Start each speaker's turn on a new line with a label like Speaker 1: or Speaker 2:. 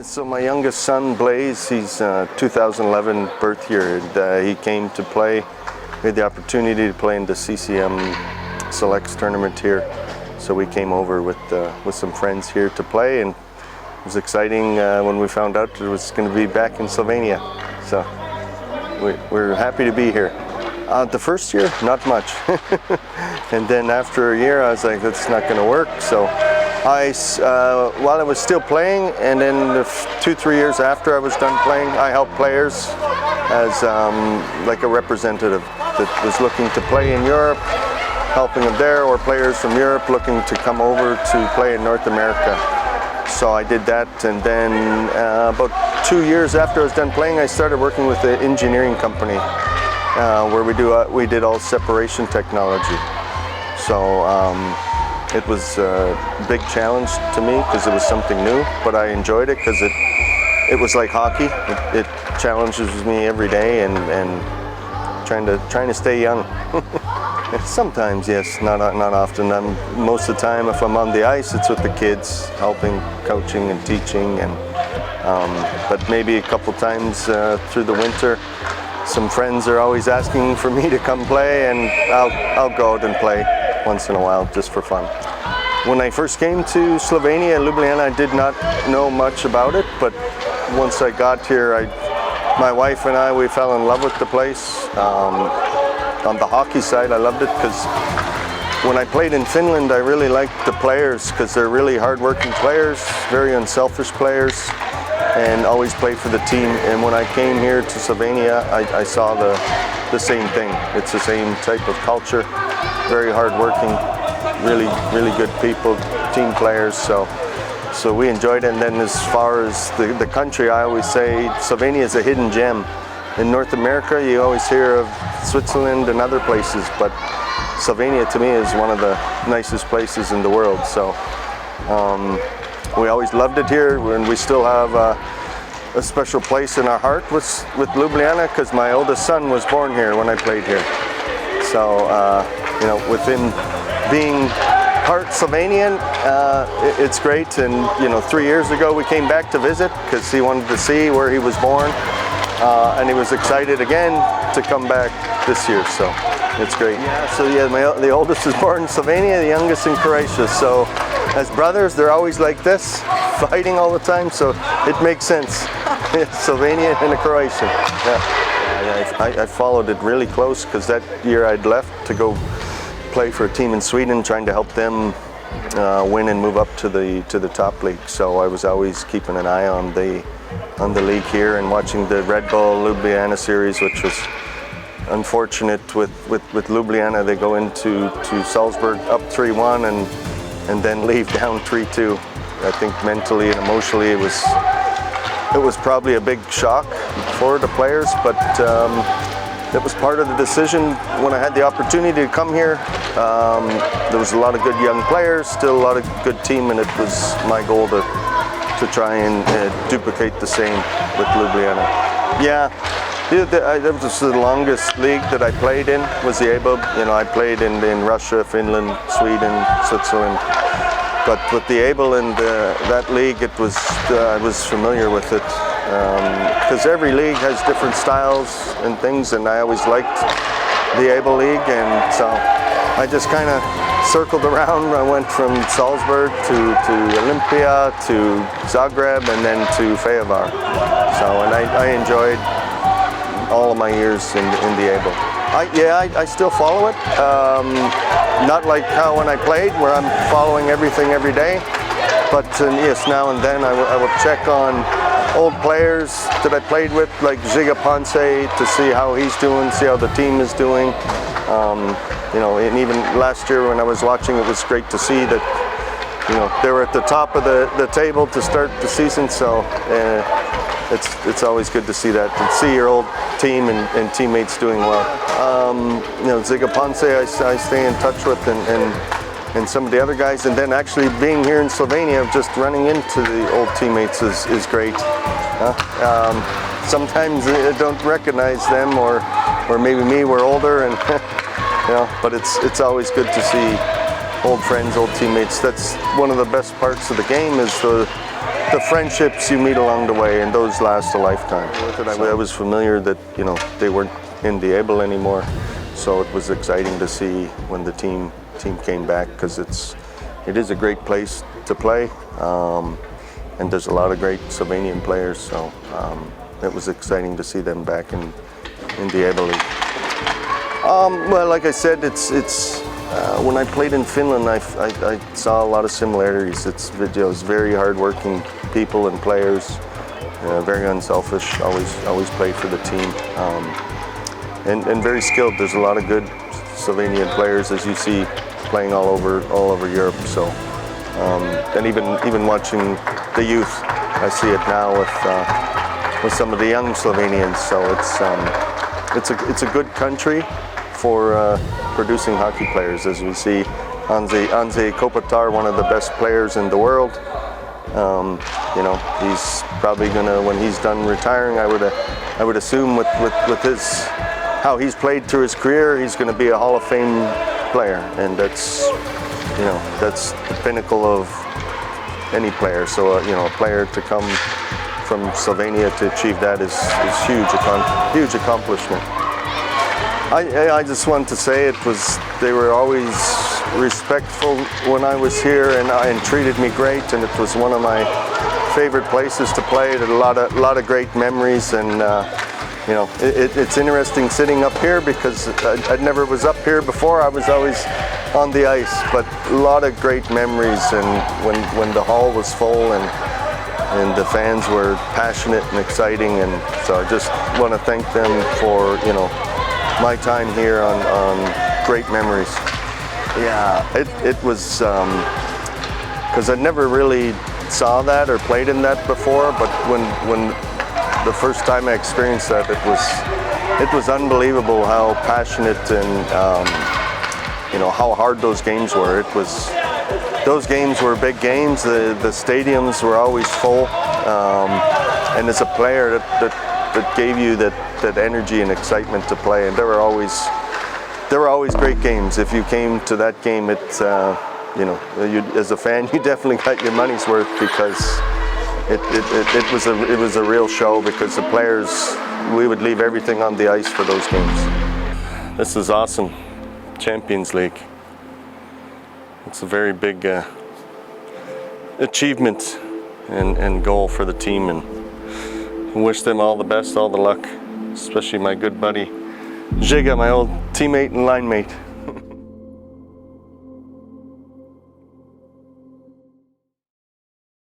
Speaker 1: So my youngest son, Blaze, he's 2011 birth year, and he came to play. We had the opportunity to play in the CCM Selects tournament here. So we came over with some friends here to play, and it was exciting when we found out it was going to be back in Slovenia. So we're happy to be here. The first year, not much. And then after a year, I was like, that's not going to work. So while I was still playing, and then 2-3 years after I was done playing, I helped players as like a representative that was looking to play in Europe, helping them there, or players from Europe looking to come over to play in North America. So I did that, and then about 2 years after I was done playing, I started working with an engineering company where we did all separation technology. So it was a big challenge to me because it was something new, but I enjoyed it because it was like hockey. It challenges me every day, and trying to stay young. Sometimes, yes, not often. Most of the time, if I'm on the ice, it's with the kids, helping, coaching, and teaching. And but maybe a couple times through the winter, some friends are always asking for me to come play, and I'll go out and play once in a while just for fun. When I first came to Slovenia, Ljubljana, I did not know much about it, but once I got here, my wife and I, we fell in love with the place. On the hockey side, I loved it because when I played in Finland, I really liked the players because they're really hard-working players, very unselfish players, and always play for the team. And when I came here to Slovenia, I saw the same thing. It's the same type of culture, very hard-working, really good people, team players. So we enjoyed it. And then as far as the country, I always say Slovenia is a hidden gem. In North America, you always hear of Switzerland and other places, but Slovenia to me is one of the nicest places in the world. So we always loved it here, and we still have a special place in our heart with Ljubljana because my oldest son was born here when I played here. So you know, with him being part Slovenian, it's great. And you know, 3 years ago we came back to visit because he wanted to see where he was born. And he was excited again to come back this year, so it's great. Yeah, so yeah, the oldest is born in Slovenia, the youngest in Croatia. So as brothers, they're always like this, fighting all the time, so it makes sense. Slovenia and a Croatian. Yeah, I followed it really close because that year I'd left to go play for a team in Sweden, trying to help them win and move up to the top league. So I was always keeping an eye on the league here and watching the Red Bull Ljubljana series, which was unfortunate with Ljubljana. They go into Salzburg up 3-1 and then leave down 3-2. I think mentally and emotionally it was probably a big shock for the players, but that was part of the decision when I had the opportunity to come here. There was a lot of good young players, still a lot of good team, and it was my goal to try and duplicate the same with Ljubljana. Yeah, that was the longest league that I played in, was the ABUB. You know, I played in Russia, Finland, Sweden, Switzerland. But with the ABUB and that league, I was familiar with it. Because every league has different styles and things, and I always liked the ABUB league, and so I just kind of circled around. I went from Salzburg to Olympia to Zagreb and then to Fejevar. So, and I enjoyed all of my years in the ABUB. I still follow it. Not like how when I played, where I'm following everything every day. But yes, now and then I will check on old players that I played with, like Žiga Ponce, to see how he's doing, see how the team is doing. You know, and even last year when I was watching, it was great to see that, you know, they were at the top of the table to start the season. So it's always good to see that, and see your old team and teammates doing well. You know, Žiga Ponce, I stay in touch with, and some of the other guys, and then actually being here in Slovenia, just running into the old teammates is great. Sometimes I don't recognize them, or maybe me, we're older, and you know, but it's always good to see old friends, old teammates. That's one of the best parts of the game, is the friendships you meet along the way, and those last a lifetime. I was familiar that, you know, they weren't in the Able anymore, so it was exciting to see when the team came back, because it is a great place to play, and there's a lot of great Slovenian players, so it was exciting to see them back in the Able League. Well, like I said, it's when I played in Finland, I saw a lot of similarities. It's very hardworking people and players, very unselfish, always play for the team, and very skilled. There's a lot of good Slovenian players, as you see, playing all over Europe. So, and even watching the youth, I see it now with some of the young Slovenians. So it's a good country for producing hockey players, as we see Anze Kopitar, one of the best players in the world. You know, he's probably gonna, when he's done retiring, I would assume with his how he's played through his career, he's going to be a Hall of Fame player, and that's, you know, that's the pinnacle of any player. So you know, a player to come from Slovenia to achieve that is huge accomplishment. I just want to say they were always respectful when I was here, and treated me great, and it was one of my favorite places to play. It had a lot of great memories, and you know, it's interesting sitting up here, because I never was up here before. I was always on the ice, but a lot of great memories, and when the hall was full and the fans were passionate and exciting, and so I just want to thank them for, you know, my time here on great memories. Yeah, it was, because I never really saw that or played in that before, but when the first time I experienced that, it was unbelievable how passionate and you know, how hard those games were. Those games were big games. The stadiums were always full, and as a player, that gave you that energy and excitement to play. And there were always great games. If you came to that game, it's you know, as a fan, you definitely got your money's worth, because it was a real show, because the players, we would leave everything on the ice for those games. This is awesome. Champions League. It's a very big achievement and goal for the team, and wish them all the best, all the luck, especially my good buddy Žiga, my old teammate and line mate.